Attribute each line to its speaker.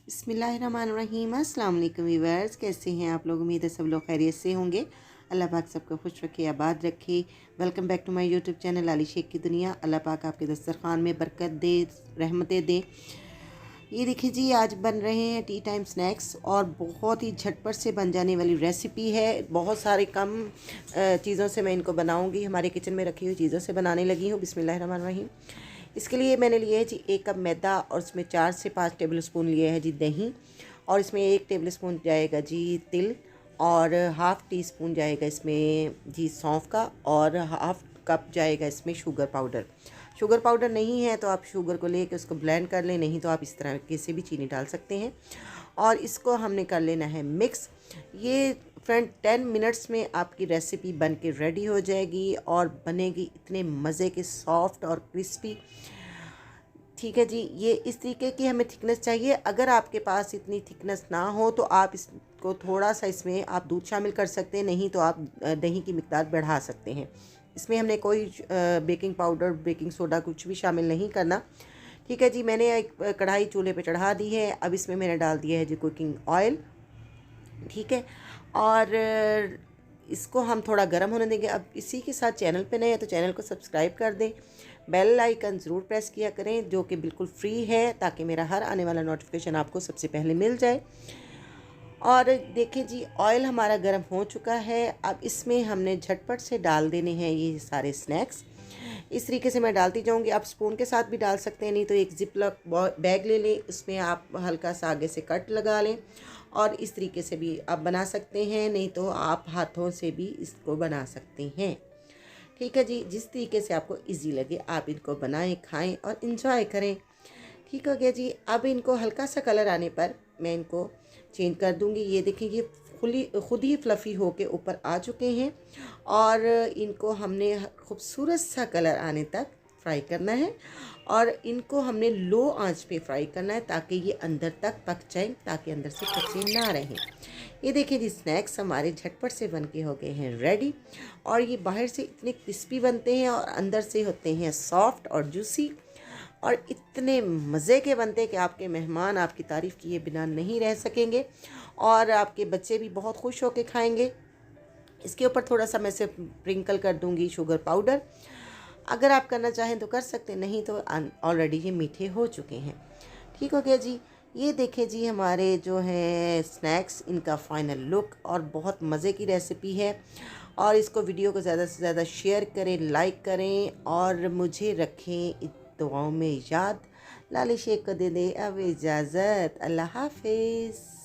Speaker 1: बिस्मिल्लाहिर्रहमानिर्रहीम। अस्सलाम वालेकुम व्यूअर्स, कैसे हैं आप लोग? उम्मीद है सब लोग खैरियत से होंगे। अल्लाह पाक सबको खुश रखे, आबाद रखे। Welcome back to my YouTube channel Aali Shaikh की दुनिया। अल्लाह पाक आपके दस्तरखान में बरकत दे, रहमतें दे। ये देखिए जी, आज बन रहे हैं टी टाइम स्नैक्स और बहुत ही झटपट से बन जाने वाली रेसिपी है। बहुत सारे कम चीज़ों से मैं इनको बनाऊंगी। हमारे किचन में रखी हुई चीज़ों से बनाने लगी हूँ। बिस्मिल्लाहिर्रहमानिर्रहीम। इसके लिए मैंने लिए है जी 1 कप मैदा और इसमें 4 से 5 टेबल स्पून लिए है जी दही, और इसमें 1 टेबल स्पून जाएगा जी तिल, और हाफ़ टी स्पून जाएगा इसमें जी सौंफ का, और हाफ़ कप जाएगा इसमें शुगर पाउडर। शुगर पाउडर नहीं है तो आप शुगर को लेकर उसको ब्लेंड कर लें, नहीं तो आप इस तरह से भी चीनी डाल सकते हैं। और इसको हमने कर लेना है मिक्स। ये फ्रेंड 10 मिनट्स में आपकी रेसिपी बन के रेडी हो जाएगी और बनेगी इतने मज़े के सॉफ्ट और क्रिस्पी। ठीक है जी, ये इस तरीके की हमें थिकनेस चाहिए। अगर आपके पास इतनी थिकनेस ना हो तो आप इसको थोड़ा सा इसमें आप दूध शामिल कर सकते हैं, नहीं तो आप दही की मिकदार बढ़ा सकते हैं। इसमें हमने कोई बेकिंग पाउडर, बेकिंग सोडा कुछ भी शामिल नहीं करना। ठीक है जी, मैंने एक कढ़ाई चूल्हे पे चढ़ा दी है। अब इसमें मैंने डाल दिया है जी कुकिंग ऑयल। ठीक है, और इसको हम थोड़ा गर्म होने देंगे। अब इसी के साथ चैनल पे नए हैं तो चैनल को सब्सक्राइब कर दें, बेल आइकन ज़रूर प्रेस किया करें जो कि बिल्कुल फ्री है, ताकि मेरा हर आने वाला नोटिफिकेशन आपको सबसे पहले मिल जाए। और देखिए जी, ऑयल हमारा गर्म हो चुका है। अब इसमें हमने झटपट से डाल देने हैं ये सारे स्नैक्स। इस तरीके से मैं डालती जाऊंगी। आप स्पून के साथ भी डाल सकते हैं, नहीं तो एक जिपलॉक बैग ले लें, उसमें आप हल्का सा आगे से कट लगा लें, और इस तरीके से भी आप बना सकते हैं, नहीं तो आप हाथों से भी इसको बना सकते हैं। ठीक है जी, जिस तरीके से आपको इजी लगे आप इनको बनाएं, खाएं और इन्जॉय करें। ठीक हो गया जी। अब इनको हल्का सा कलर आने पर मैं इनको चेंज कर दूंगी। ये देखें, ये खुद ही फ्लफ़ी होके ऊपर आ चुके हैं, और इनको हमने खूबसूरत सा कलर आने तक फ्राई करना है, और इनको हमने लो आंच पे फ्राई करना है ताकि ये अंदर तक पक जाएं, ताकि अंदर से कच्चे ना रहें। ये देखिए जी, स्नैक्स हमारे झटपट से बन के हो गए हैं रेडी, और ये बाहर से इतने क्रिस्पी बनते हैं और अंदर से होते हैं सॉफ्ट और जूसी, और इतने मज़े के बनते हैं कि आपके मेहमान आपकी तारीफ़ किए बिना नहीं रह सकेंगे, और आपके बच्चे भी बहुत खुश होकर खाएंगे। इसके ऊपर थोड़ा सा मैं से स्प्रिंकल कर दूंगी शुगर पाउडर। अगर आप करना चाहें तो कर सकते हैं, नहीं तो ऑलरेडी ये मीठे हो चुके हैं। ठीक हो गया जी। ये देखें जी, हमारे जो हैं स्नैक्स, इनका फ़ाइनल लुक, और बहुत मज़े की रेसिपी है। और इसको वीडियो को ज़्यादा से ज़्यादा शेयर करें, लाइक करें, और मुझे रखें दुआओं में याद। लाली शेख को दे दे अब इजाज़त। अल्लाह हाफिज़।